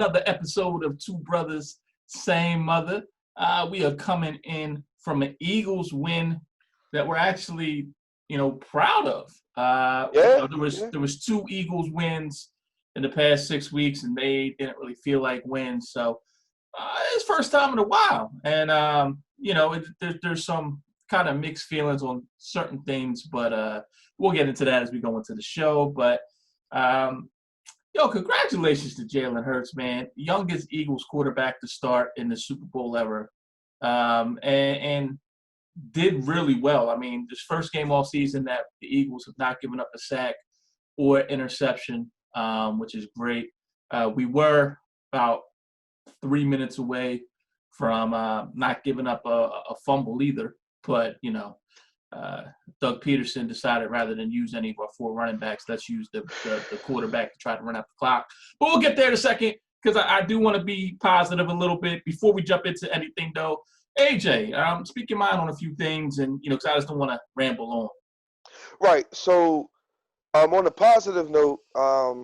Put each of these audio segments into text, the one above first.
another episode of Two Brothers, Same Mother. We are coming in from an Eagles win that we're actually, proud of. There was two Eagles wins in the past 6 weeks, and they didn't really feel like wins. So it's first time in a while, and there's some kind of mixed feelings on certain things, but we'll get into that as we go into the show. But congratulations to Jalen Hurts, man. Youngest Eagles quarterback to start in the Super Bowl ever, and did really well. I mean, this first game all season that the Eagles have not given up a sack or interception, which is great. We were about 3 minutes away from not giving up a fumble either, but, Doug Peterson decided rather than use any of our four running backs, let's use the quarterback to try to run out the clock. But we'll get there in a second because I do want to be positive a little bit. Before we jump into anything, though, AJ, speak your mind on a few things, and, because I just don't want to ramble on. Right. So on a positive note, I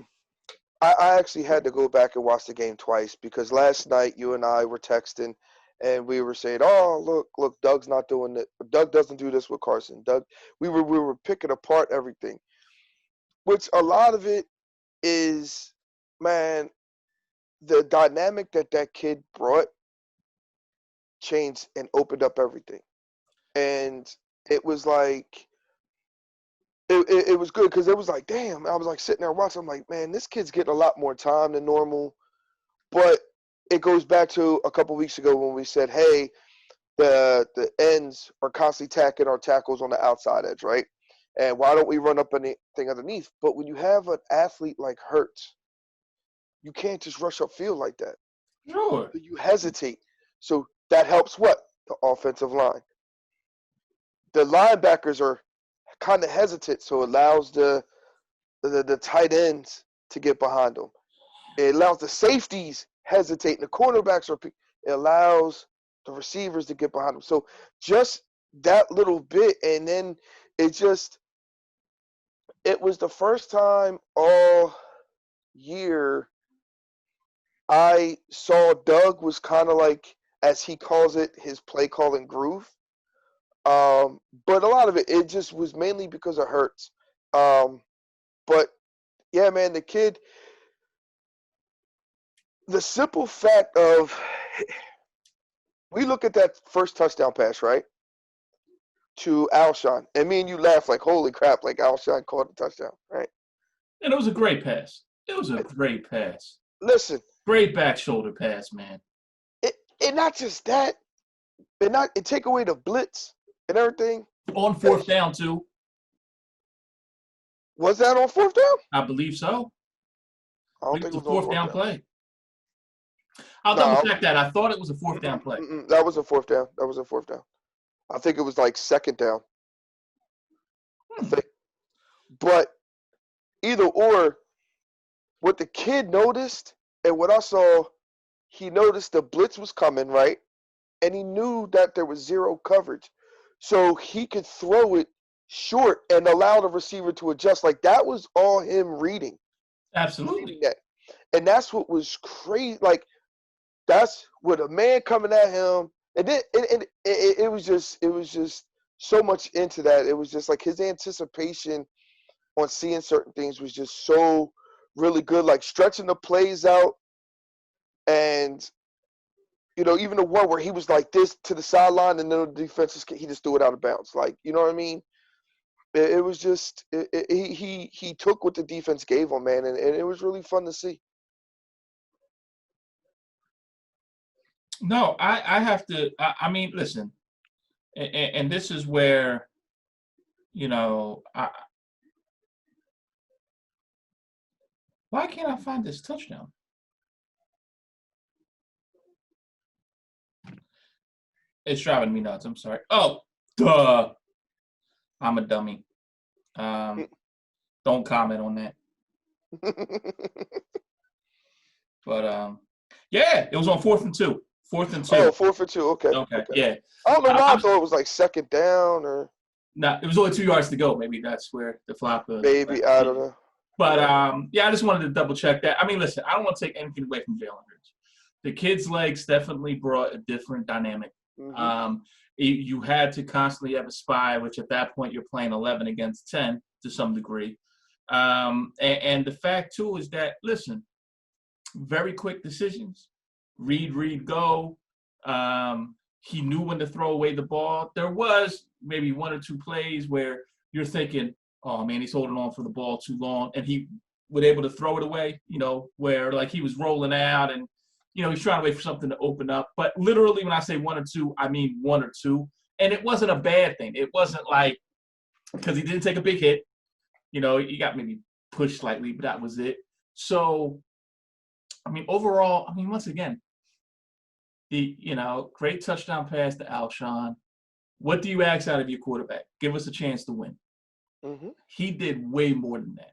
actually had to go back and watch the game twice because last night you and I were texting and we were saying, "Oh, look, Doug's not doing it. Doug doesn't do this with Carson." We were picking apart everything, which a lot of it is, man, the dynamic that kid brought changed and opened up everything, and it was like. It was good because it was like, damn, I was like sitting there watching. I'm like, man, this kid's getting a lot more time than normal. But it goes back to a couple weeks ago when we said, hey, the ends are constantly tacking our tackles on the outside edge, right? And why don't we run up anything underneath? But when you have an athlete like Hurts, you can't just rush upfield like that. Sure. You hesitate. So that helps what? The offensive line. The linebackers are kind of hesitant, so it allows the tight ends to get behind them. It allows the safeties hesitate, and the cornerbacks it allows the receivers to get behind them. So just that little bit, and then it was the first time all year I saw Doug was kind of like, as he calls it, his play calling groove. But a lot of it just was mainly because of Hurts. But yeah, man, the kid, the simple fact of, we look at that first touchdown pass, right? To Alshon. And me and you laugh like, holy crap, like Alshon caught the touchdown, right? And it was a great pass. It was a great pass. Listen. Great back shoulder pass, man. And not just that, it take away the blitz and everything. On fourth down, too. Was that on fourth down? I believe so. I don't think it was a fourth down play. I'll double check that. I thought it was a fourth down play. That was a fourth down. I think it was like second down. But either or, what the kid noticed and what I saw, he noticed the blitz was coming, right? And he knew that there was zero coverage. So he could throw it short and allow the receiver to adjust. Like, that was all him reading. Absolutely. Reading that. And that's what was crazy. Like, that's what a man coming at him. And then it was just so much into that. It was just like his anticipation on seeing certain things was just so really good. Like stretching the plays out. And even the one where he was like this to the sideline and then the defense, he just threw it out of bounds. Like, you know what I mean? It was just he took what the defense gave him, man, and it was really fun to see. No, I have to. I mean, listen, and this is where, why can't I find this touchdown? It's driving me nuts. I'm sorry. Oh, duh. I'm a dummy. Don't comment on that. But yeah, it was on 4th and 2. 4th and 2. Oh, 4th and 2. Okay. Yeah. I don't know why I thought it was like second down or. No, it was only 2 yards to go. Maybe that's where the flop. Maybe I don't know. But yeah, I just wanted to double check that. I mean, listen, I don't want to take anything away from Jalen Hurts. The kid's legs definitely brought a different dynamic. Mm-hmm. You had to constantly have a spy, which at that point you're playing 11 against 10 to some degree. And the fact too is that, listen, very quick decisions, read, go. He knew when to throw away the ball. There was maybe one or two plays where you're thinking, oh man, he's holding on for the ball too long, and he was able to throw it away, where like he was rolling out and, he's trying to wait for something to open up. But literally when I say one or two, I mean one or two. And it wasn't a bad thing. It wasn't like, because he didn't take a big hit, he got maybe pushed slightly, but that was it. So, I mean, overall, once again, the great touchdown pass to Alshon. What do you ask out of your quarterback? Give us a chance to win. Mm-hmm. He did way more than that.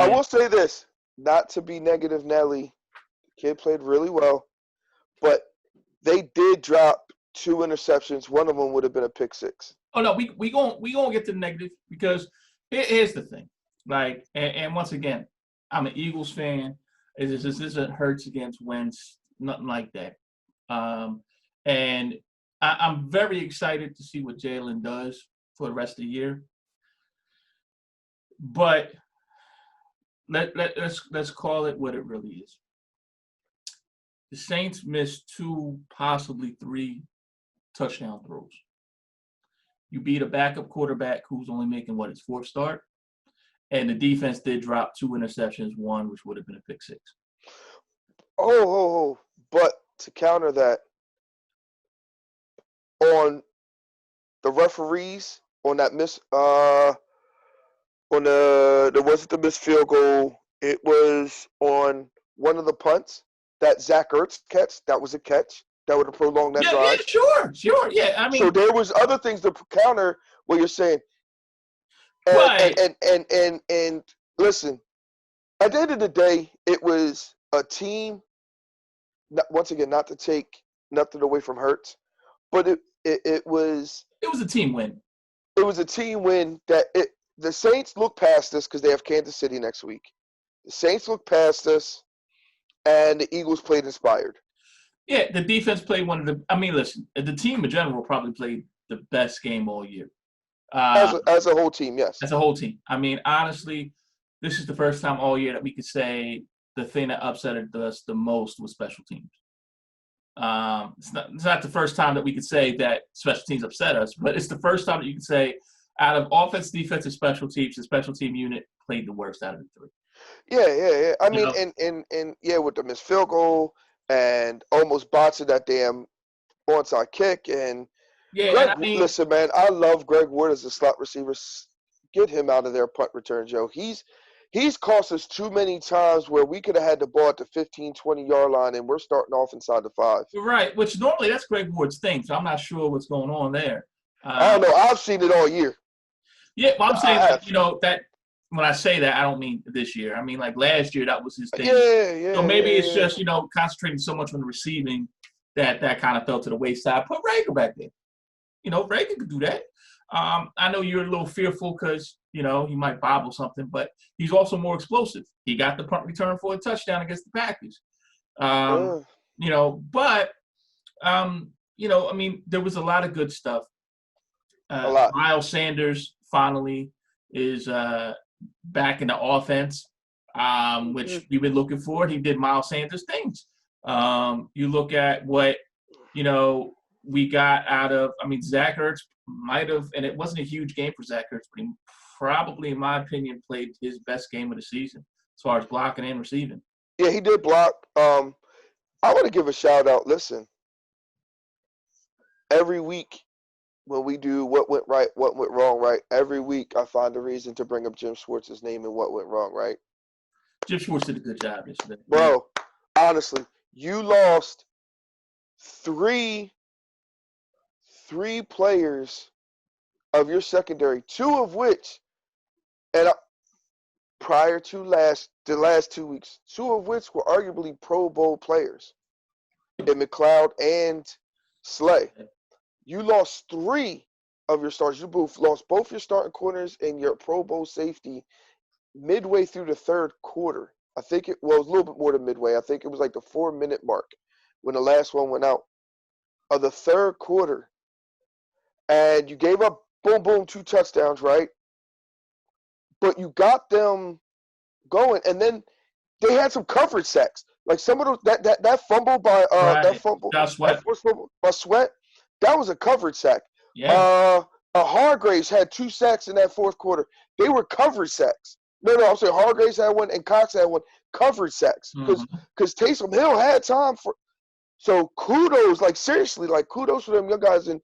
I will say this, not to be negative, Nelly. The kid played really well, but they did drop 2 interceptions. One of them would have been a pick six. Oh no, we gonna get to the negative, because here's the thing. Like, and once again, I'm an Eagles fan. This isn't Hurts against Wentz, nothing like that. And I'm very excited to see what Jalen does for the rest of the year. But let's call it what it really is. The Saints missed 2, possibly 3 touchdown throws. You beat a backup quarterback who's only making his 4th start, and the defense did drop 2 interceptions, one which would have been a pick six. But to counter that, on the referees on that wasn't the missed field goal. It was on one of the punts that Zach Ertz catch. That was a catch that would have prolonged that drive. Yeah, sure. Yeah, so there was other things to counter what you're saying. And listen, at the end of the day, it was a team. Once again, not to take nothing away from Hurts, but it was a team win. It was a team win that the Saints look past us because they have Kansas City next week. The Saints look past us, and the Eagles played inspired. Yeah, the defense played one of the. Listen, the team in general probably played the best game all year. As a whole team, yes. As a whole team. Honestly, this is the first time all year that we could say the thing that upset us the most was special teams. It's not the first time that we could say that special teams upset us, but it's the first time that you can say out of offense, defense, and special teams, the special team unit played the worst out of the 3. Yeah. And with the missed field goal and almost botching that damn onside kick. And listen, man, I love Greg Ward as a slot receiver. Get him out of there, punt return, Joe. He's cost us too many times where we could have had the ball at the 15, 20-yard line, and we're starting off inside the 5. Right, which normally that's Greg Ward's thing, so I'm not sure what's going on there. I don't know. I've seen it all year. Yeah, well, I'm saying that when I say that, I don't mean this year. I mean, like last year, that was his thing. Yeah. So maybe it's just, concentrating so much on the receiving that kind of fell to the wayside. Put Rager back there. Rager could do that. I know you're a little fearful because, he might bobble something, but he's also more explosive. He got the punt return for a touchdown against the Packers. There was a lot of good stuff. A lot. Miles Sanders finally is back in the offense, which we've been looking for. He did Miles Sanders things. You look at what, we got out of, Zach Ertz might have, and it wasn't a huge game for Zach Ertz, but he probably, in my opinion, played his best game of the season as far as blocking and receiving. Yeah, he did block. I want to give a shout out. Listen, every week when we do what went right, what went wrong, right, every week I find a reason to bring up Jim Schwartz's name and what went wrong, right? Jim Schwartz did a good job yesterday. Bro, honestly, you lost three players of your secondary, 2 of which, and prior to the last 2 weeks, 2 of which were arguably Pro Bowl players, in McLeod and Slay. You lost 3 of your starters. You lost both your starting corners and your Pro Bowl safety midway through the third quarter. I think it was a little bit more than midway. I think it was like the 4 minute mark when the last one went out of the third quarter. And you gave up boom, boom, 2 touchdowns, right? But you got them going. And then they had some coverage sacks. Like some of those, that fumble by Right. Josh that Sweat. forced fumble by Sweat, that was a coverage sack. Yeah. Uh, Hargraves had 2 sacks in that fourth quarter. They were coverage sacks. No, I'm saying Hargraves had one and Cox had one, coverage sacks, Mm-hmm. because Taysom Hill had time for. So kudos, like seriously, like kudos for them young guys. And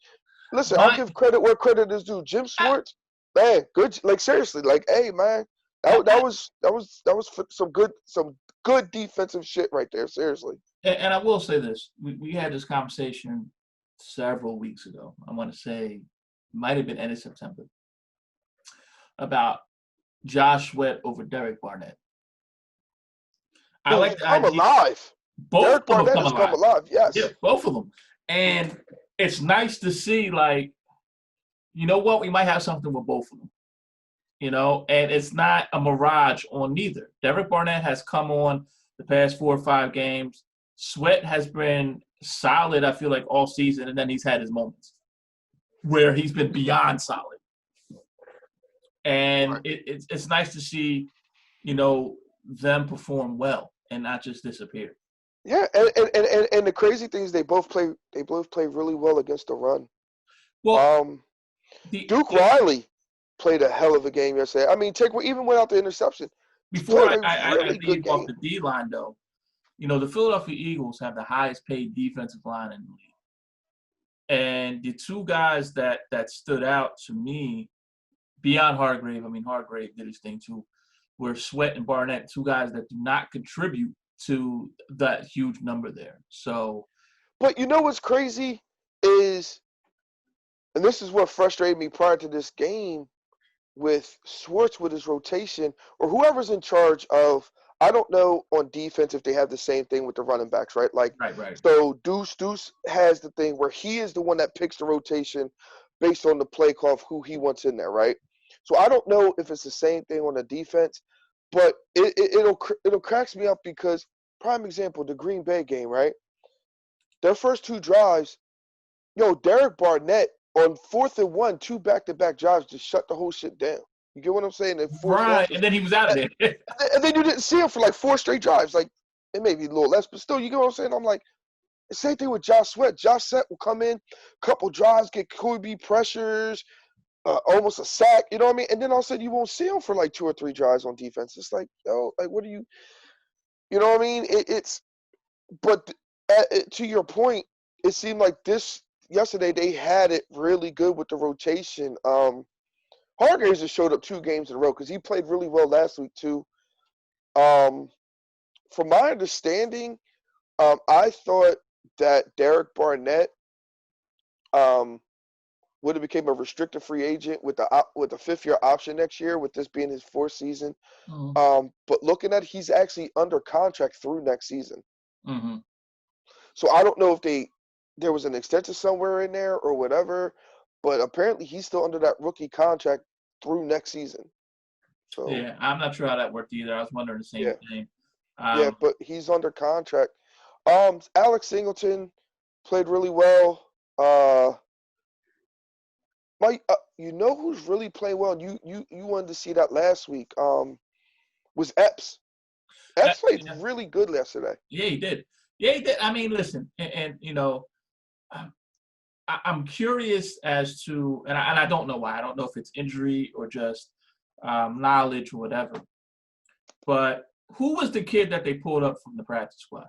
listen, I'll My, give credit where credit is due. Jim I, Schwartz, man, good. Like seriously, like hey man, I, some good defensive shit right there. Seriously. and I will say this: we had this conversation several weeks ago. I want to say, might have been end of September, about Josh Sweat over Derek Barnett. I Who like the come idea. alive? Both Derek of them Barnett come has come alive. alive. Yeah, Yes. both of them. And it's nice to see, like, you know what? We might have something with both of them. And it's not a mirage on neither. Derek Barnett has come on the past 4 or 5 games. Sweat has been solid, I feel like, all season, and then he's had his moments where he's been beyond solid. And Right. it's nice to see, them perform well and not just disappear. Yeah, and the crazy thing is they both play really well against the run. Well, Um, the Duke Riley played a hell of a game yesterday. I mean, even without the interception, he before played I, a I, I really good leave off game. the D line, though, the Philadelphia Eagles have the highest paid defensive line in the league. And the two guys that stood out to me, beyond Hargrave, I mean, Hargrave did his thing too, were Sweat and Barnett, two guys that do not contribute to that huge number there. So, But you know what's crazy is, and this is what frustrated me prior to this game, with Schwartz with his rotation or whoever's in charge of. I don't know on defense if they have the same thing with the running backs, right? Like, right. so Deuce has the thing where he is the one that picks the rotation based on the play call of who he wants in there, right? So I don't know if it's the same thing on the defense, but it'll cracks me up because prime example, the Green Bay game, right? Their first 2 drives, Derek Barnett on 4th and 1, 2 back-to-back drives just shut the whole shit doame. You get what I'm saying? And forced Right. losses. And then he was out of And, there. and then you didn't see him for like 4 straight drives. Like, it may be a little less, but still, you get what I'm saying? I'm like, the same thing with Josh Sweat. Josh Sweat will come in, couple drives, get QB pressures, almost a sack, you know what I mean? And then all of a sudden you won't see him for like 2 or 3 drives on defense. It's like, like what are you know what I mean? But to your point, it seemed like this yesterday they had it really good with the rotation. Hargraves just showed up 2 games in a row because he played really well last week too. Um, from my understanding, I thought that Derek Barnett um, would have became a restricted free agent with the 5th-year option next year, with this being his 4th season. Mm-hmm. But looking at it, he's actually under contract through next season. Mm-hmm. So I don't know if there was an extension somewhere in there or whatever, but apparently he's still under that rookie contract through next season. So Yeah, I'm not sure how that worked either. I was wondering the same yeah, thing. yeah, but he's under contract. Alex Singleton played really well. You know who's really playing well? You wanted to see that last week. Was Epps. Epps played Yeah, really good yesterday. yeah, he did. Yeah, he did. I mean, listen, and I'm curious as to, and I don't know why. I don't know if it's injury or just knowledge or whatever. But who was the kid that they pulled up from the practice squad?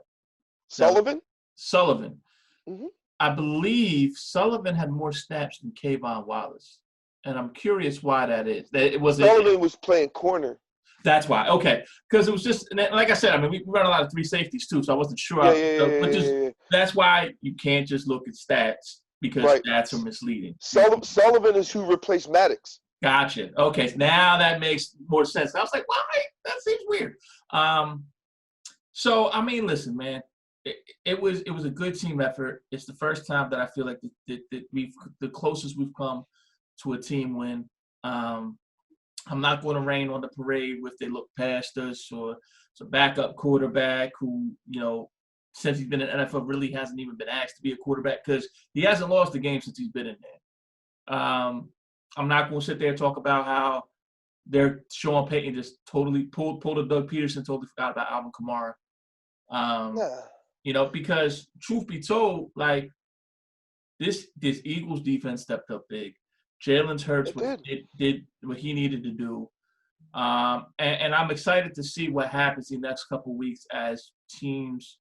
Sullivan. Sullivan. Hmm. I believe Sullivan had more snaps than Kayvon Wallace, and I'm curious why that is. Sullivan was playing corner. That's why. Okay, because it was just like I said. I mean, we run a lot of 3 safeties too, so I wasn't sure. Yeah, yeah, yeah, But yeah, just yeah, yeah. that's why you can't just look at stats because Right. stats are misleading. Sullivan is who replaced Maddox. Gotcha. Okay, so now that makes more sense. I was like, why? That seems weird. So I mean, listen, man, it was a good team effort. It's the first time that I feel like the closest we've come to a team win. I'm not going to rain on the parade if they look past us, or it's a backup quarterback who, since he's been in the NFL, really hasn't even been asked to be a quarterback because he hasn't lost a game since he's been in there. I'm not going to sit there and talk about how Sean Payton just totally pulled a Doug Peterson, totally forgot about Alvin Kamara. Because truth be told, like this Eagles defense stepped up big. Jalen Hurts did what he needed to do. And I'm excited to see what happens in the next couple of weeks as teams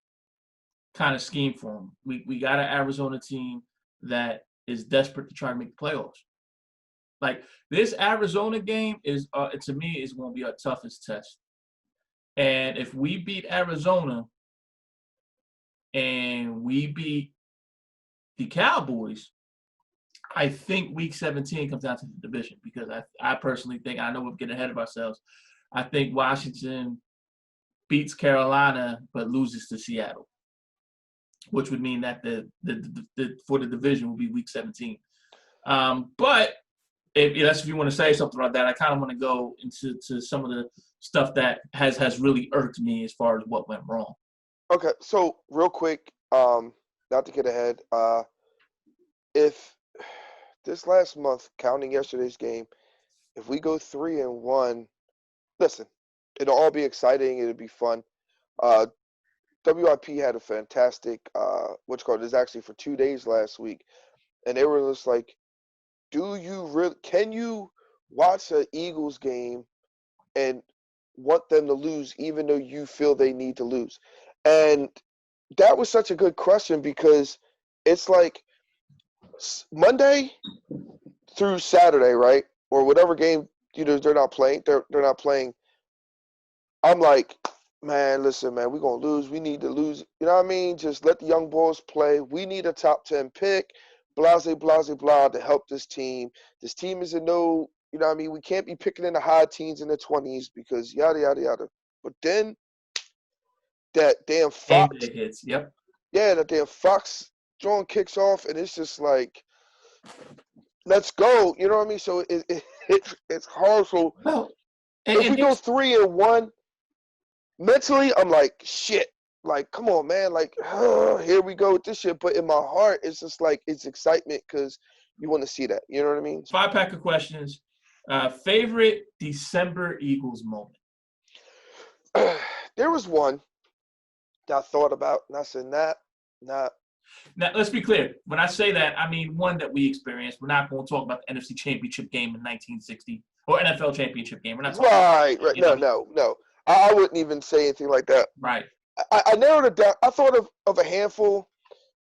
kind of scheme for him. We got an Arizona team that is desperate to try to make the playoffs. Like this Arizona game is, to me, is going to be our toughest test. And if we beat Arizona and we beat the Cowboys, I think Week 17 comes down to the division because I personally think, I know we're getting ahead of ourselves, I think Washington beats Carolina but loses to Seattle, which would mean that for the division will be Week 17. But if you want to say something about that, I kind of want to go into some of the stuff that has really irked me as far as what went wrong. Okay, so real quick, not to get ahead, if this last month, counting yesterday's game, if we go 3-1, listen, it'll all be exciting. It'll be fun. WIP had a fantastic, it's actually for 2 days last week, and they were just like, can you watch an Eagles game and want them to lose even though you feel they need to lose? And that was such a good question because it's like Monday through Saturday, right? Or whatever game they're not playing. They're not playing. I'm like, man, listen, man, we're gonna lose. We need to lose. You know what I mean? Just let the young boys play. We need a top 10 pick. Blah, blah to help this team. This team is no. You know what I mean? We can't be picking in the high teens and the 20s because yada yada yada. But then that damn Fox hits. Yep. Yeah, that damn Fox throwing kicks off, and it's just like, let's go. You know what I mean? So it's hard. So if we go 3-1, mentally, I'm like, shit. Like, come on, man. Like, here we go with this shit. But in my heart, it's just like, it's excitement because you want to see that. You know what I mean? 5-pack of questions. Favorite December Eagles moment? There was one that I thought about, and I said, nah. Now, let's be clear. When I say that, I mean one that we experienced. We're not going to talk about the NFC Championship game in 1960 or NFL Championship game. We're not talking right. No. I wouldn't even say anything like that. Right. I narrowed it down. I thought of a handful.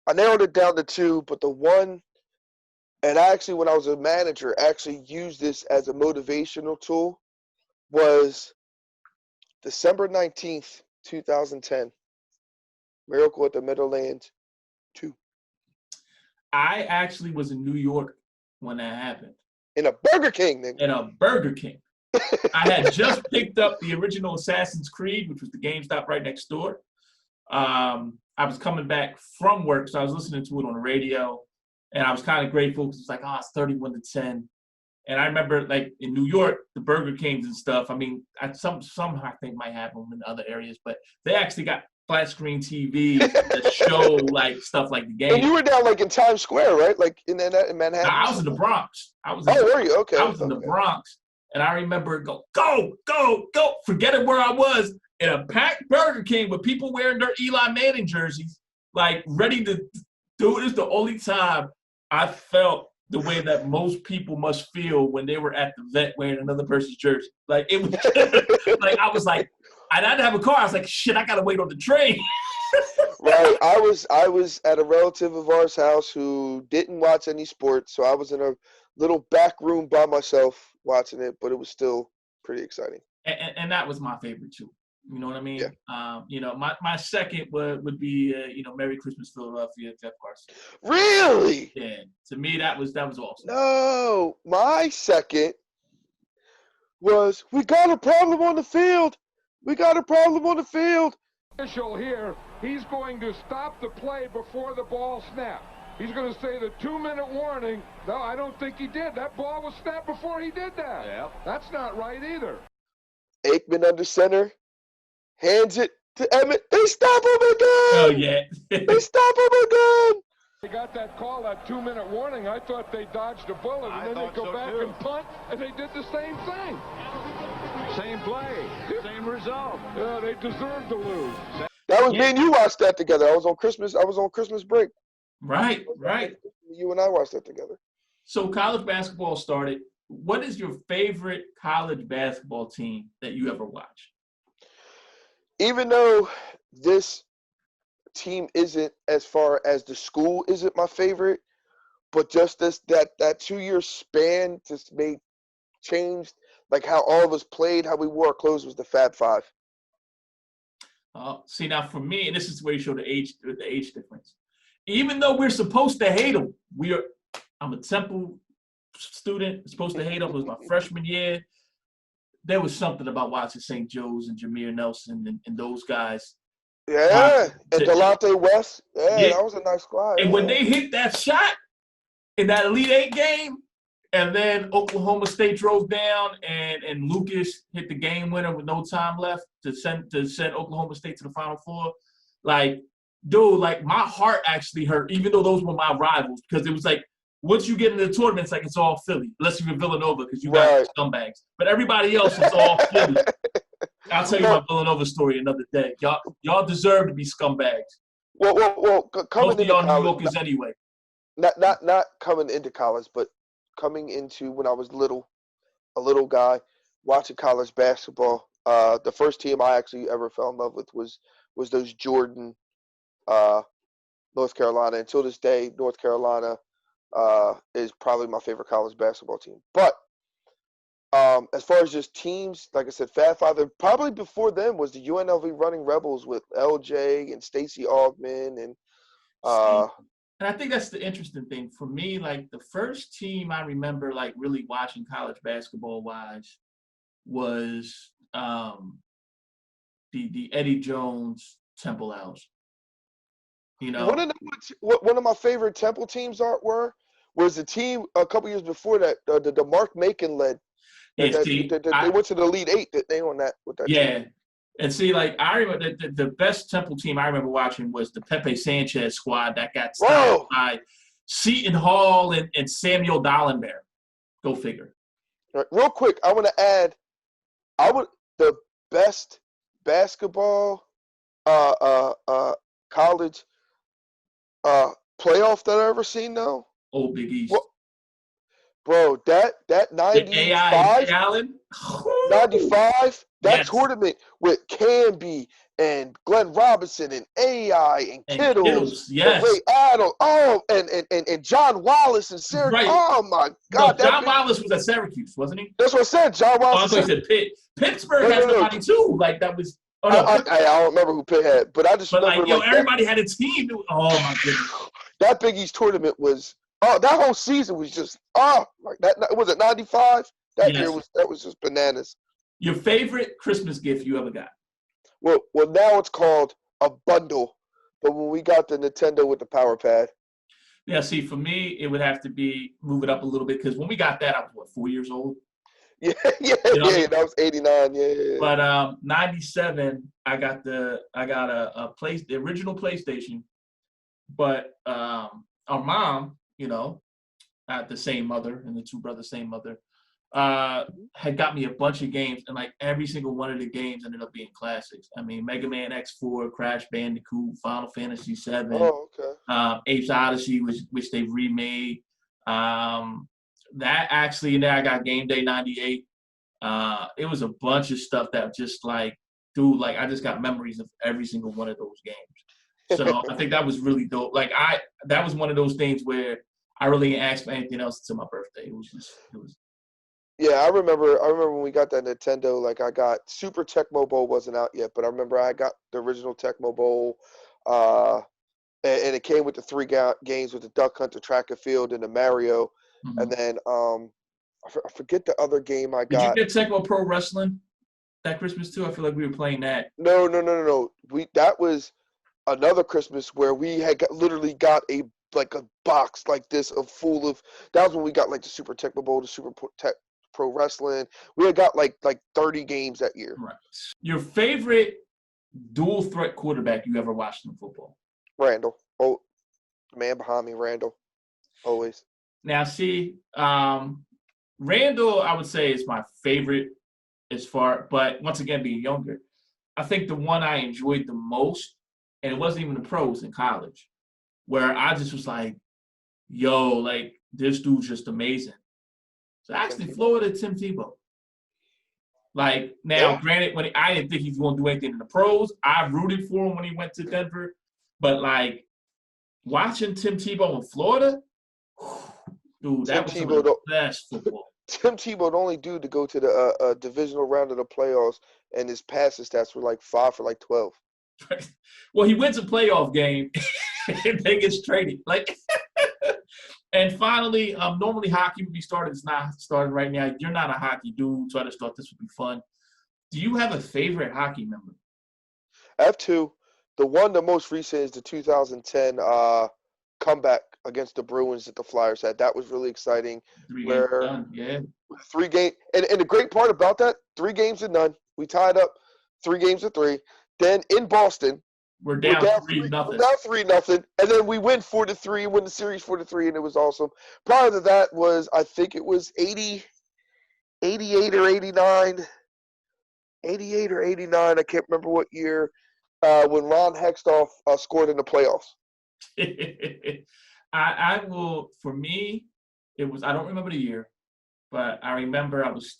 I narrowed it down to two, but the one, and actually when I was a manager, actually used this as a motivational tool, was December 19th, 2010. Miracle at the Meadowlands 2. I actually was in New York when that happened. In a Burger King, nigga. In a Burger King. I had just picked up the original Assassin's Creed, which was the GameStop right next door. I was coming back from work, so I was listening to it on the radio, and I was kind of grateful because it's like, it's 31-10. And I remember, like, in New York, the Burger Kings and stuff, I mean, some I think might have them in other areas, but they actually got flat screen TVs that show, like, stuff like the game. And you were down, like, in Times Square, right? Like, in Manhattan? No, I was in the Bronx. Were you? Okay. I was in the Bronx. And I remember go, forgetting where I was in a packed Burger King with people wearing their Eli Manning jerseys, like, ready to do it. It's the only time I felt the way that most people must feel when they were at the vet wearing another person's jersey. Like, it was like, I was like, I didn't have a car. I was like, shit, I got to wait on the train. Right. I was at a relative of ours' house who didn't watch any sports, so I was in a little back room by myself watching it, but it was still pretty exciting. And that was my favorite too. You know what I mean? Yeah. My second would be Merry Christmas Philadelphia, Jeff Carson. Really? Yeah. To me, that was awesome. No, my second was, we got a problem on the field. We got a problem on the field. Official here, he's going to stop the play before the ball snaps. He's going to say the 2-minute warning. No, I don't think he did. That ball was snapped before he did that. Yeah. That's not right either. Aikman under center, hands it to Emmett. They stop him again. Oh, yeah. They stop him again. They got that call, that 2-minute warning. I thought they dodged a bullet, and then they go back and punt, and they did the same thing. Same play, same result. Yeah, they deserve to lose. That was me and you watched that together. I was on Christmas break. Right. You and I watched that together. So college basketball started. What is your favorite college basketball team that you ever watched? Even though this team isn't, as far as the school isn't my favorite, but just that 2-year span just changed, like how all of us played, how we wore our clothes, was the Fab Five. See, now for me, and this is where you show the age difference. Even though we're supposed to hate them, I'm a Temple student, supposed to hate them. It was my freshman year. There was something about watching St. Joe's and Jameer Nelson and those guys. Yeah, and Delonte West. Yeah, that was a nice squad. And when they hit that shot in that Elite Eight game, and then Oklahoma State drove down and Lucas hit the game winner with no time left to send Oklahoma State to the Final Four. Like, dude, like my heart actually hurt, even though those were my rivals, because it was like, once you get into the tournament, it's like it's all Philly, unless you're Villanova, because you got scumbags. But everybody else is all Philly. I'll tell you my Villanova story another day. Y'all deserve to be scumbags. Well, coming into y'all college, New Yorkers anyway. Not coming into college, but coming into when I was a little guy, watching college basketball. The first team I actually ever fell in love with was those Jordan, North Carolina. Until this day, North Carolina is probably my favorite college basketball team. But as far as just teams, like I said, Fab Five, probably before them was the UNLV Running Rebels with LJ and Stacey Augmon and and I think that's the interesting thing for me. Like the first team I remember like really watching college basketball wise was the Eddie Jones Temple Owls. You know, one of my favorite Temple teams was the team a couple years before that, the Mark Macon led. They went to the Elite Eight. They won that with that. Yeah, team. And see, like I remember the best Temple team I remember watching was the Pepe Sanchez squad that got stopped by Seton Hall and Samuel Dollenberg. Go figure. Right, real quick, I want to add, the best basketball college playoff that I ever seen though. Oh, Big East. Well, bro, that 95, 95, that tournament with Camby and Glenn Robinson and AI and Kittles, yes, Ray Adams, and John Wallace and Syracuse. Right. Oh my God, John Wallace was at Syracuse, wasn't he? That's what I said. John Wallace. Oh, I thought you said Pitt. Pittsburgh had somebody too. Like that was. Oh, no. I don't remember who Pitt had, but I just remember everybody had a team. Oh my goodness. That Big East tournament was. Oh, that whole season was just like that. Was it 95? That year was just bananas. Your favorite Christmas gift you ever got? Well, now it's called a bundle, but when we got the Nintendo with the Power Pad. Yeah, see, for me, it would have to be move it up a little bit because when we got that, I was 4 years old. Yeah, that was 89. Yeah. But 97, I got the original PlayStation, but our mom, not the same mother, and the two brothers, same mother, had got me a bunch of games, and like every single one of the games ended up being classics. I mean, Mega Man X4, Crash Bandicoot, Final Fantasy VII, Apes Odyssey, which they remade. That actually, and then I got Game Day '98. It was a bunch of stuff that just like, dude, like I just got memories of every single one of those games. So I think that was really dope. Like that was one of those things where I really didn't ask for anything else until my birthday. It was. Yeah, I remember when we got that Nintendo. Like I got Super Tecmo Bowl wasn't out yet, but I remember I got the original Tecmo Bowl, and it came with the 3 games with the Duck Hunt, the Track and Field, and the Mario. Mm-hmm. And then I forget the other game I got. Did you get Tecmo Pro Wrestling that Christmas too? I feel like we were playing that. No. That was another Christmas where we had literally got a a box like this of full of. That was when we got like the Super Tecmo Bowl, the Super Pro Wrestling. We had got like 30 games that year. Right. Your favorite dual threat quarterback you ever watched in football? Randall. Oh, the man behind me, Randall. Always. Now, see, Randall, I would say, is my favorite as far, but once again, being younger, I think the one I enjoyed the most, and it wasn't even the pros in college, where I just was like, yo, like, this dude's just amazing. So actually, Florida, Tim Tebow. Like, now, granted, I didn't think he was going to do anything in the pros. I rooted for him when he went to Denver. But, like, watching Tim Tebow in Florida, dude, that was some of the best football. Tim Tebow, the only dude to go to the divisional round of the playoffs, and his passing stats were like 5 for like 12. Well, he wins a playoff game, and then gets traded. Like, and finally, normally hockey would be started. It's not started right now. You're not a hockey dude, so I just thought this would be fun. Do you have a favorite hockey memory? I have two. The most recent is the 2010 comeback against the Bruins that the Flyers had. That was really exciting. 3 games done, yeah. 3 games, and the great part about that, 3 games to none. We tied up 3 games to 3. Then in Boston, we're down 3-0. We're down 3-0, and then we win 4-3, win the series 4-3, and it was awesome. Prior to that was, I think it was 88 or 89. 88 or 89, I can't remember what year, when Ron Hextall scored in the playoffs. I will, for me, it was, I don't remember the year, but I remember I was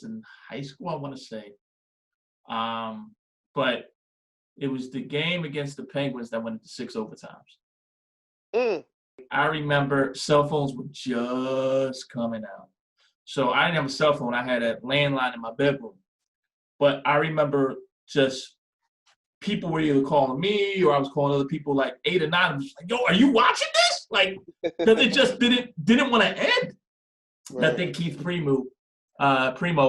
in high school, I want to say. But it was the game against the Penguins that went into 6 overtimes. I remember cell phones were just coming out. So I didn't have a cell phone. I had a landline in my bedroom. But I remember just people were either calling me or I was calling other people like 8 or 9. I was like, yo, are you watching this? Like, because it just didn't want to end. Right. I think Keith Primo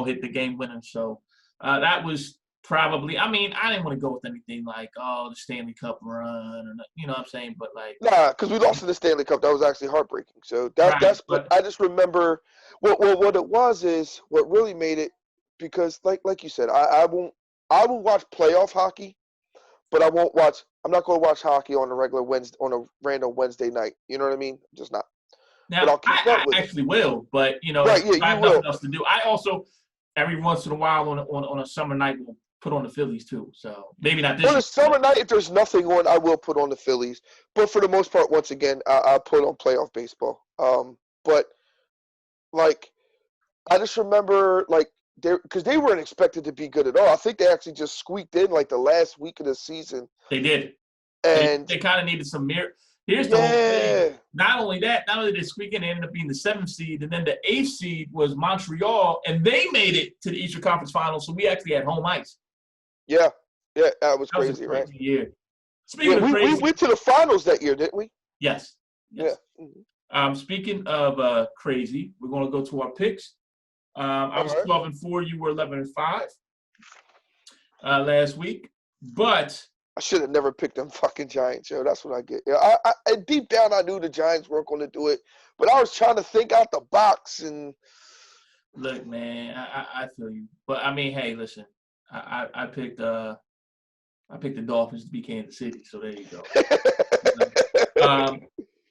hit the game winner. So that was probably, I mean, I didn't want to go with anything like, oh, the Stanley Cup run, or you know what I'm saying? But like, nah, because we lost in the Stanley Cup. That was actually heartbreaking. So that's. But I just remember what it was is what really made it, because like you said, I will watch playoff hockey, but I'm not going to watch hockey on a regular Wednesday, on a random Wednesday night. You know what I mean? Just not. Now I actually will, but you know, right, yeah, I have nothing else to do. I also every once in a while on a summer night will put on the Phillies too. So maybe not this. On a summer night, if there's nothing on, I will put on the Phillies. But for the most part, once again, I put on playoff baseball. But like, I just remember like because they weren't expected to be good at all. I think they actually just squeaked in like the last week of the season. They did, and they kind of needed some mirror. Here's the whole thing. Not only did they squeak in, they ended up being the 7th seed, and then the 8th seed was Montreal, and they made it to the Eastern Conference Finals. So we actually had home ice. Yeah, that was crazy, right? Year. Speaking of crazy, we went to the finals that year, didn't we? Yes. Yeah. Speaking of crazy, we're going to go to our picks. I was 12-4. You were 11-5 last week, but I should have never picked them fucking Giants, yo. That's what I get. Yeah, I deep down I knew the Giants weren't going to do it, but I was trying to think out the box and. Look, man, I feel you, but I mean, hey, listen. I picked the Dolphins to beat Kansas City, so there you go.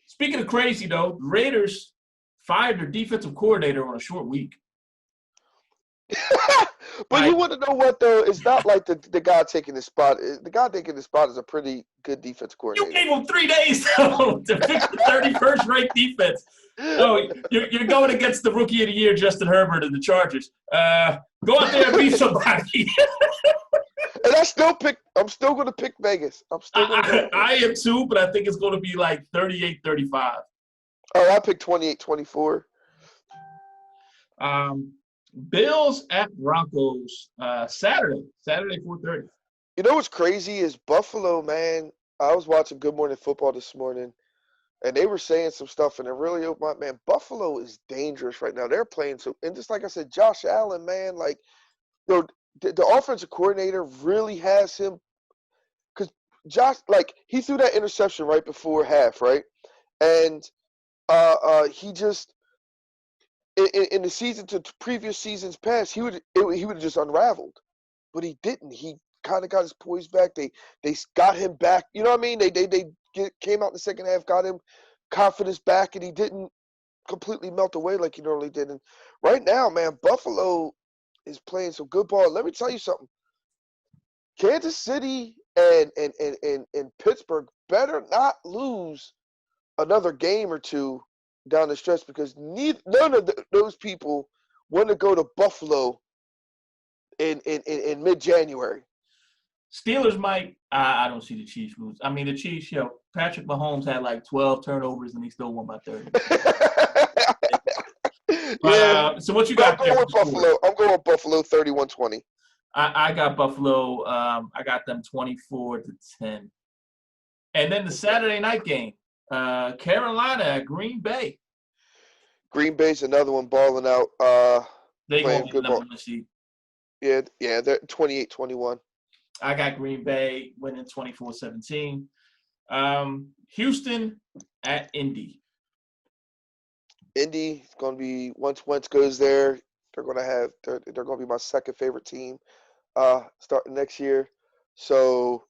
Speaking of crazy, though, the Raiders fired their defensive coordinator on a short week. But you want to know what, though? It's not like the guy taking the spot. The guy taking the spot is a pretty good defense coordinator. You gave him 3 days, though, to fix the 31st ranked defense. Oh, you're going against the rookie of the year, Justin Herbert, and the Chargers. Go out there and beat somebody. And I'm still going to pick Vegas. I am too, but I think it's going to be like 38-35. Oh, I picked 28-24. Bills at Broncos, Saturday 4:30. You know what's crazy is Buffalo, man. I was watching Good Morning Football this morning, and they were saying some stuff, and it really opened my man. Buffalo is dangerous right now. They're playing so, and just like I said, Josh Allen, man, like, you know, the offensive coordinator really has him, because Josh, like, he threw that interception right before half, right? And he just in the season to previous seasons past, he would have just unraveled, but he didn't. He kind of got his poise back. They got him back. You know what I mean? They came out in the second half, got him confidence back, and he didn't completely melt away like he normally did. And right now, man, Buffalo is playing some good ball. Let me tell you something. Kansas City and Pittsburgh better not lose another game or two down the stretch, because none of those people want to go to Buffalo in mid-January. Steelers might. I don't see the Chiefs lose. I mean, the Chiefs. Patrick Mahomes had like 12 turnovers and he still won by 30. Yeah. So what you got I'm there? going with Buffalo. I'm going with Buffalo 31-20. I got Buffalo. I got them 24-10. And then the Saturday night game, Carolina at Green Bay. Green Bay's another one balling out. They playing gonna be good number ball. one seed. Yeah, they're 28-21. I got Green Bay winning 24-17. Houston at Indy. Indy is going to be, once Wentz goes there, they're going to be my second favorite team starting next year. So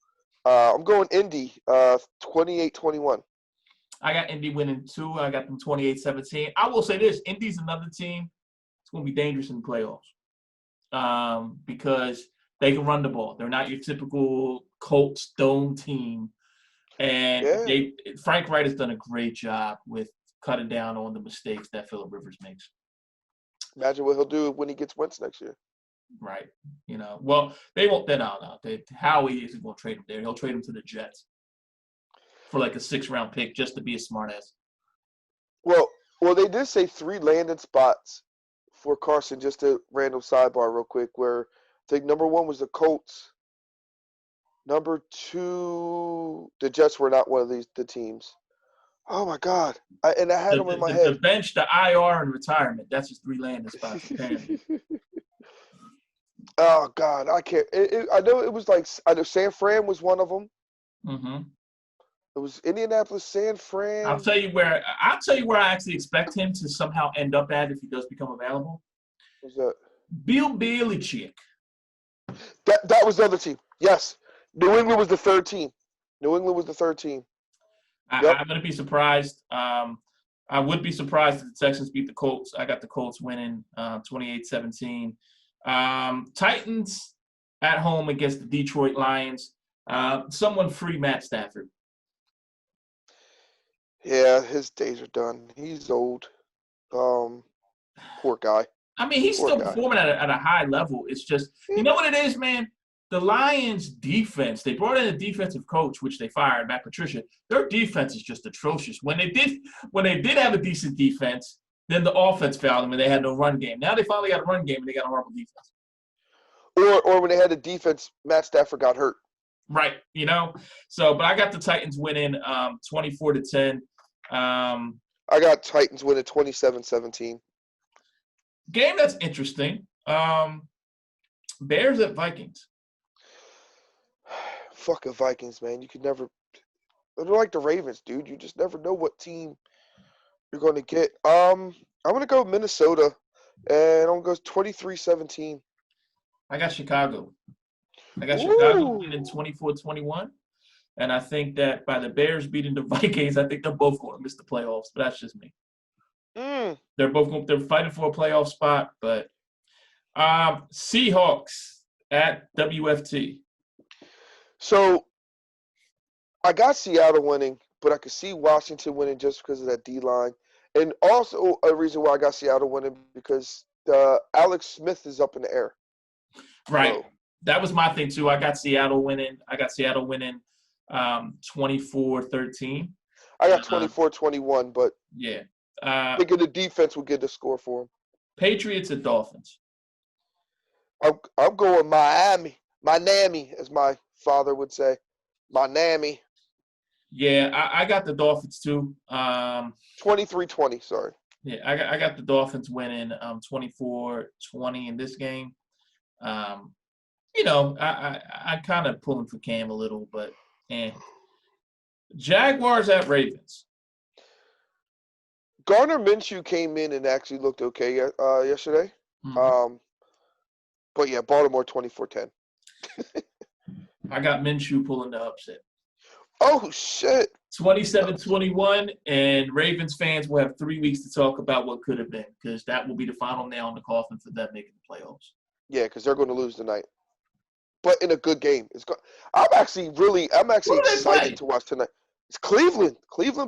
I'm going Indy 28-21. I got Indy winning 2. I got them 28-17. I will say this: Indy's another team. It's going to be dangerous in the playoffs because they can run the ball. They're not your typical Colts dome team, and Frank Wright has done a great job with cutting down on the mistakes that Phillip Rivers makes. Imagine what he'll do when he gets Wentz next year. Right. Well, they won't. Howie isn't going to trade him there. He'll trade him to the Jets for like a 6th-round pick just to be a smartass. Well, they did say 3 landing spots for Carson. Just a random sidebar real quick, where I think number 1 was the Colts. Number 2, the Jets were not one of the teams. Oh, my God. I had them in my head. The bench, the IR, and retirement. That's his 3 landing spots, apparently. Oh, God. I can't. I know it was like – I know San Fran was one of them. Mm-hmm. It was Indianapolis, San Fran. I'll tell you where I actually expect him to somehow end up at if he does become available. Who's that? Bill Belichick. That was the other team. Yes. New England was the third team. Yep. I'm going to be surprised. I would be surprised if the Texans beat the Colts. I got the Colts winning 28-17. Titans at home against the Detroit Lions. Someone free Matt Stafford. Yeah, his days are done. He's old. Poor guy. I mean, he's still performing at a high level. It's just, you know what it is, man? The Lions' defense, they brought in a defensive coach, which they fired, Matt Patricia. Their defense is just atrocious. When they did have a decent defense, then the offense failed them and they had no run game. Now they finally got a run game and they got a horrible defense. Or when they had a defense, Matt Stafford got hurt. Right, So, but I got the Titans winning 24-10. I got Titans winning 27-17. Game that's interesting. Bears at Vikings. Fucking Vikings, man. You could never – they're like the Ravens, dude. You just never know what team you're going to get. I'm going to go Minnesota, and I'm going to go 23-17. I got Chicago. Chicago winning 24-21. And I think that by the Bears beating the Vikings, I think they're both going to miss the playoffs. But that's just me. They're fighting for a playoff spot. But Seahawks at WFT. So I got Seattle winning, but I could see Washington winning just because of that D-line. And also a reason why I got Seattle winning because Alex Smith is up in the air. Right. So, that was my thing, too. I got Seattle winning 24-13. I got 24-21, but yeah. I think the defense will get the score for them. Patriots at Dolphins. I'm going Miami. My Nammy, as my father would say. My Nammy. Yeah, I got the Dolphins, too. 23-20, sorry. Yeah, I got the Dolphins winning 24-20 in this game. I kind of pulling for Cam a little, but Jaguars at Ravens. Garner Minshew came in and actually looked okay yesterday. Mhm. But yeah, Baltimore 24-10. I got Minshew pulling the upset. Oh shit! 27-21, and Ravens fans will have 3 weeks to talk about what could have been, because that will be the final nail in the coffin for them making the playoffs. Yeah, because they're going to lose tonight, but in a good game. I'm actually Who do they excited play? to watch tonight. It's Cleveland,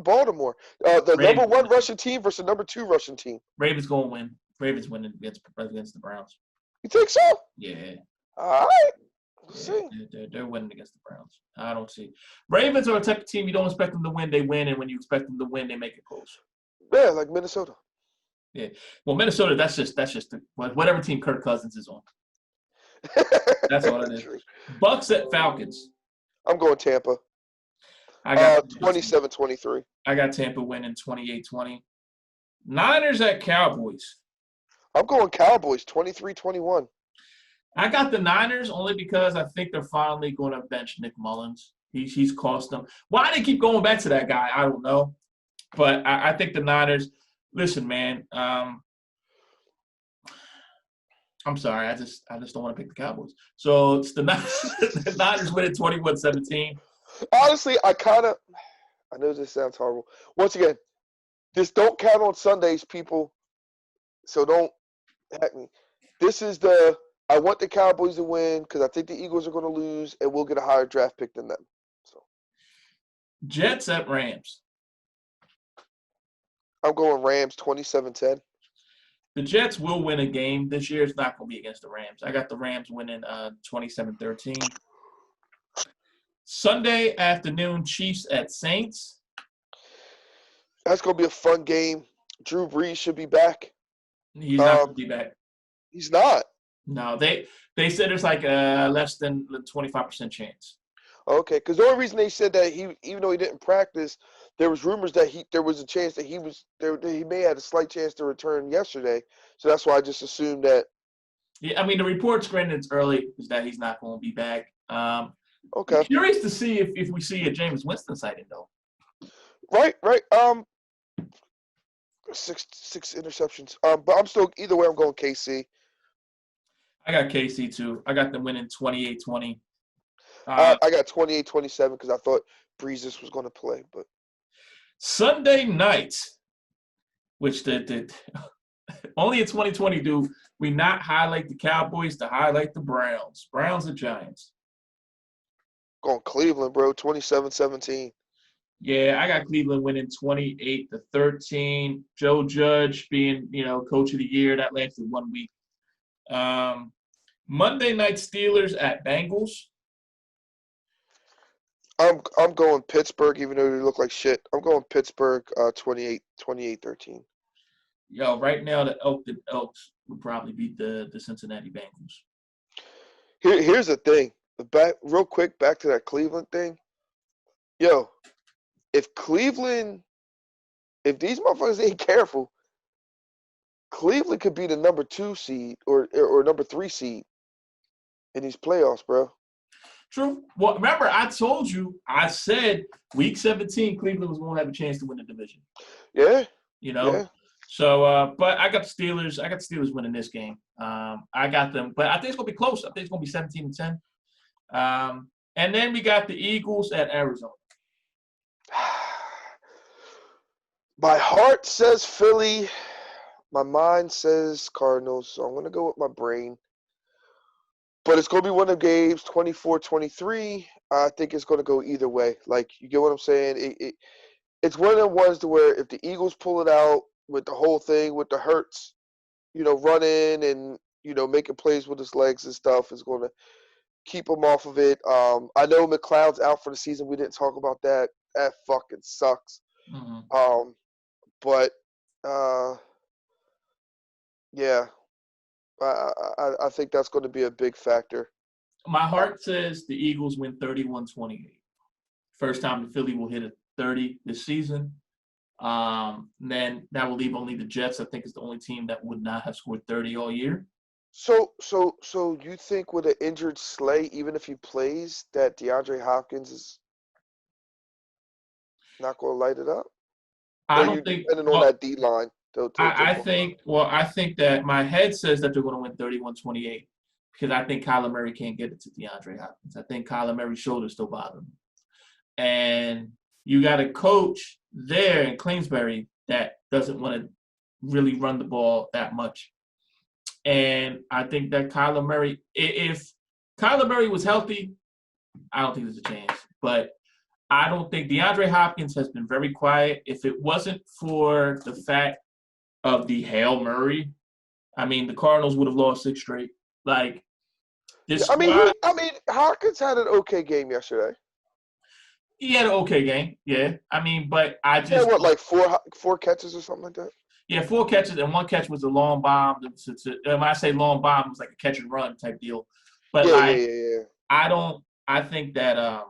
Baltimore. The number Ravens. 1 Russian team versus the number 2 Russian team. Ravens going to win. Ravens winning against the Browns. You think so? Yeah. All right. We'll Yeah, see. they're winning against the Browns. I don't see. Ravens are a type of team you don't expect them to win, they win, and when you expect them to win, they make it close. Yeah, like Minnesota. Yeah. Well, Minnesota, that's just whatever team Kirk Cousins is on. That's all it is. True. Bucks at Falcons. I'm going Tampa. I got 27-23. I got Tampa winning 28-20. Niners at Cowboys. I'm going Cowboys 23-21. I got the Niners only because I think they're finally going to bench Nick Mullins. He's cost them. Why they keep going back to that guy, I don't know. But I think the Niners. Listen, man. I'm sorry. I just don't want to pick the Cowboys. So it's the Niners winning 21-17. Honestly, I know this sounds horrible. Once again, this don't count on Sundays, people. So don't hack me. This is I want the Cowboys to win because I think the Eagles are going to lose and we'll get a higher draft pick than them. So Jets at Rams. I'm going Rams 27-10. The Jets will win a game this year. It's not going to be against the Rams. I got the Rams winning 27-13. Sunday afternoon, Chiefs at Saints. That's going to be a fun game. Drew Brees should be back. He's not going to be back. He's not. No, they said there's like a less than 25% chance. Okay, because the only reason they said that even though he didn't practice, there was rumors that there was a chance that he may have a slight chance to return yesterday. So that's why I just assumed that. Yeah, I mean the reports, granted it's early, is that he's not going to be back. Okay. Curious to see if we see a Jameis Winston sighting though. Right. Six interceptions. But I'm still either way. I'm going KC. I got KC too. I got them winning 28-20. I got 28-27 because I thought Breezes was going to play, but Sunday night, which the only in 2020 do we not highlight the Cowboys to highlight the Browns. Browns or Giants. going Cleveland, bro. 27-17. Yeah, I got Cleveland winning 28-13. Joe Judge being, coach of the year. That lasted 1 week. Monday night Steelers at Bengals. I'm going Pittsburgh, even though they look like shit. I'm going Pittsburgh 28-13. Yo, right now the Elks would probably beat the Cincinnati Bengals. Here's the thing. Real quick, back to that Cleveland thing. Yo, if these motherfuckers ain't careful, Cleveland could be the number 2 seed or number 3 seed in these playoffs, bro. True. Well, remember, I told you, I said Week 17, Cleveland was going to have a chance to win the division. Yeah. Yeah. So, but I got the Steelers. I got the Steelers winning this game. I got them, but I think it's going to be close. I think it's going to be 17-10. And then we got the Eagles at Arizona. My heart says Philly. My mind says Cardinals. So I'm going to go with my brain. But it's going to be one of the games, 24-23. I think it's going to go either way. Like, you get what I'm saying? It's one of the ones to where if the Eagles pull it out with the whole thing, with the Hurts, running and, making plays with his legs and stuff, is going to keep him off of it. I know McLeod's out for the season. We didn't talk about that. That fucking sucks. Mm-hmm. But, yeah. I think that's going to be a big factor. My heart says the Eagles win 31-28. First time the Philly will hit a 30 this season. Then that will leave only the Jets. I think is the only team that would not have scored 30 all year. So you think with an injured Slay, even if he plays, that DeAndre Hopkins is not going to light it up? I Or you don't think. depending on Well, that D line to I pull it off? think. Well, I think that my head says that they're going to win 31-28 because I think Kyler Murray can't get it to DeAndre Hopkins. I think Kyler Murray's shoulder still bothering him, and you got a coach there in Kingsbury that doesn't want to really run the ball that much. And I think that Kyler Murray, if Kyler Murray was healthy, I don't think there's a chance. But I don't think DeAndre Hopkins has been very quiet. If it wasn't for the fact of the Hail Murray, I mean, the Cardinals would have lost 6 straight. Like, this squad, I mean, Hawkins had an okay game yesterday. he had an okay game. Yeah. I mean, but I He had just. what, like four catches or something like that? Yeah, 4 catches, and 1 catch was a long bomb. When I say long bomb, it was like a catch and run type deal. But, Yeah. I think that I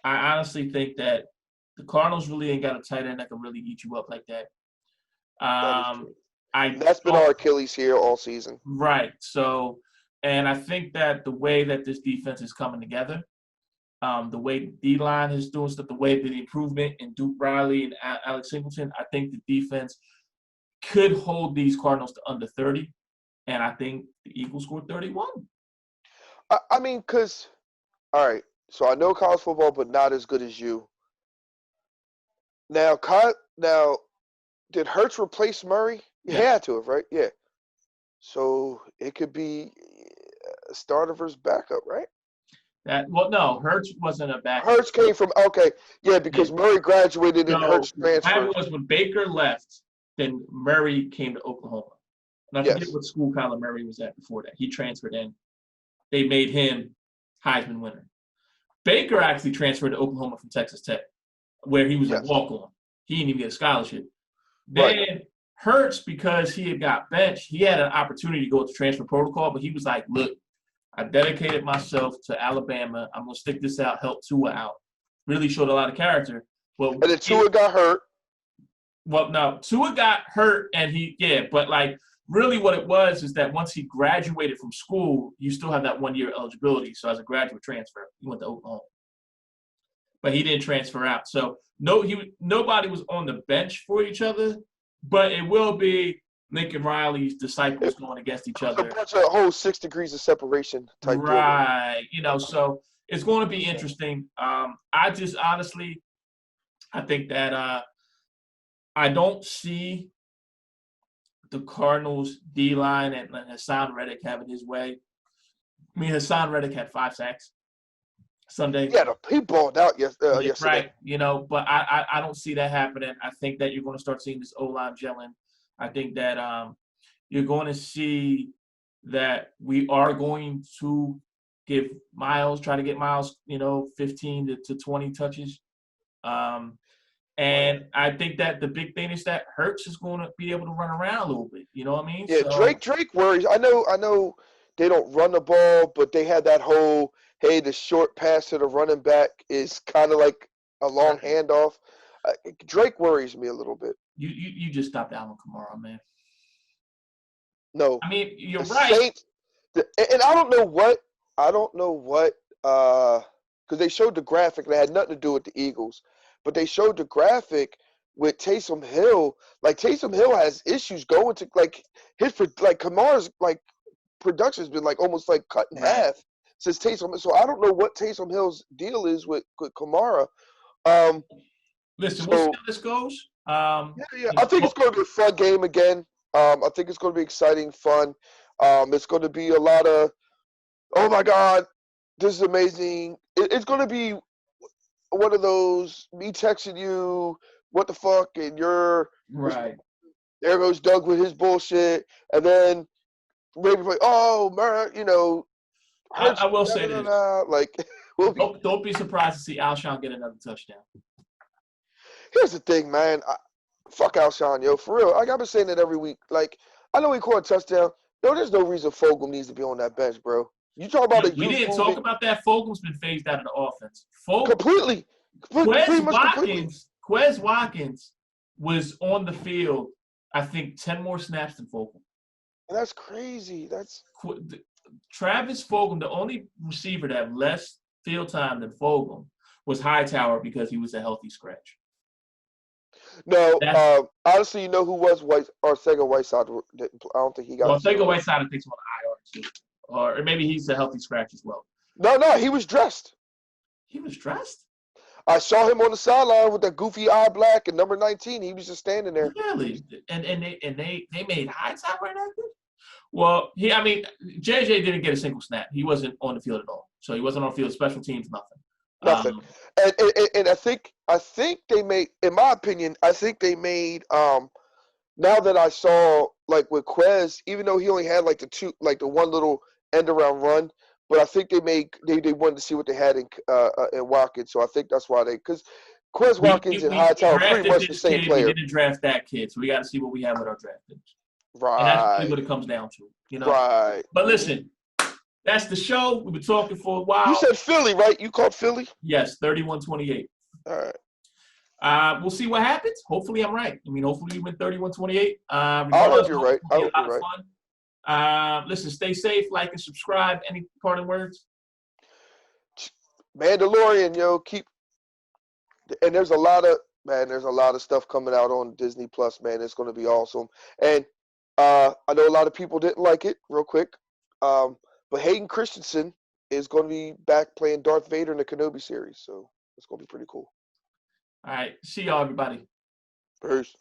honestly think that the Cardinals really ain't got a tight end that can really eat you up like that. That is true. And That's been our Achilles heel all season. right. So, and I think that the way that this defense is coming together, the way the D-line is doing stuff, the way the improvement in Duke Riley and Alex Singleton, I think the defense could hold these Cardinals to under 30, and I think the Eagles scored 31. I mean, because, all right, so I know college football, but not as good as you. Now, did Hurts replace Murray? He Yeah. had to have, right? Yeah. So it could be a starter versus backup, right? No, Hurts wasn't a backup. Hurts came from because Murray graduated and Hurts What transferred. happened was when Baker left, then Murray came to Oklahoma. And I forget what school Kyler Murray was at before that. He transferred in. They made him Heisman winner. Baker actually transferred to Oklahoma from Texas Tech, where he was a walk-on. He didn't even get a scholarship. Then Hurts, because he had got benched, he had an opportunity to go to transfer protocol, but he was like, look, I dedicated myself to Alabama. I'm going to stick this out, help Tua out. Really showed a lot of character. Well, and then Tua got hurt. Well, no, Tua got hurt, and but like really what it was is that once he graduated from school, you still have that 1-year eligibility. So as a graduate transfer, he went to Oklahoma. But he didn't transfer out. So nobody was on the bench for each other, but it will be Lincoln Riley's disciples going against each other. A whole 6 degrees of separation type deal. Right. So it's going to be interesting. I just honestly, I think that I don't see the Cardinals D-line and Hassan Reddick having his way. I mean, Hassan Reddick had 5 sacks Sunday. Yeah, he balled out yesterday. Right. But I don't see that happening. I think that you're going to start seeing this O-line gelling. I think that you're going to see that we are going to try to get Miles, 15 to 20 touches. And I think that the big thing is that Hurts is going to be able to run around a little bit. You know what I mean? Yeah, so, Drake worries. I know they don't run the ball, but they had that whole, hey, the short pass to the running back is kind of like a long handoff. Drake worries me a little bit. You just stopped Alvin Kamara, man. No. I mean, you're right. Saints, and I don't know what, because they showed the graphic and it had nothing to do with the Eagles, but they showed the graphic with Taysom Hill. Like, Taysom Hill has issues going to, like, Kamara's, like, production has been, like, almost, like, cut in half since Taysom. So I don't know what Taysom Hill's deal is with Kamara. Listen, we'll see how this goes. I think it's going to be a fun game again. I think it's going to be exciting, fun. It's going to be a lot of, oh, my God, this is amazing. It's going to be one of those, me texting you, what the fuck, and you're right. There goes Doug with his bullshit, and then maybe like, oh, I will say this. Like, don't be surprised to see Alshon get another touchdown. Here's the thing, man. Fuck Alshon, yo, for real. Like, I've been saying it every week. Like, I know he caught a touchdown. No, there's no reason Fogel needs to be on that bench, bro. You talk about we didn't talk about that. Fogel's been phased out of the offense. Completely. Quez Watkins was on the field, I think, 10 more snaps than Fogel. That's crazy. Travis Fulgham, the only receiver that had less field time than Fulgham was Hightower because he was a healthy scratch. No, That's honestly, you know who was White or Sega Whiteside? I don't think he got. well, the Sega start. Whiteside I think's on the IR too, or maybe he's a healthy scratch as well. No, he was dressed. He was dressed. I saw him on the sideline with that goofy eye black and number 19. He was just standing there. Really, and they made Whiteside wear that. Well, I mean, JJ didn't get a single snap. He wasn't on the field at all, so he wasn't on the field. Special teams, nothing. Nothing. And I think they made, in my opinion, I think they made now that I saw like with Quez, even though he only had like the one little end around run, but I think they wanted to see what they had in Watkins, so I think that's why because Quez Watkins and Hightower are pretty drafted much the this same kid. player. We didn't draft that kid, so we got to see what we have with our draft picks. Right. And that's really what it comes down to, you know. Right. But listen, that's the show. We've been talking for a while. You said Philly, right? You called Philly? Yes, 31-28. All right. We'll see what happens. Hopefully, I'm right. I mean, hopefully, we win 31-28. I hope you're right. I hope you're right. Fun. Listen, stay safe, like and subscribe. Any parting words? Mandalorian, yo, and there's a lot of stuff coming out on Disney Plus, man. It's going to be awesome. And I know a lot of people didn't like it, real quick. But Hayden Christensen is going to be back playing Darth Vader in the Kenobi series, so it's going to be pretty cool. All right. See y'all, everybody. Peace.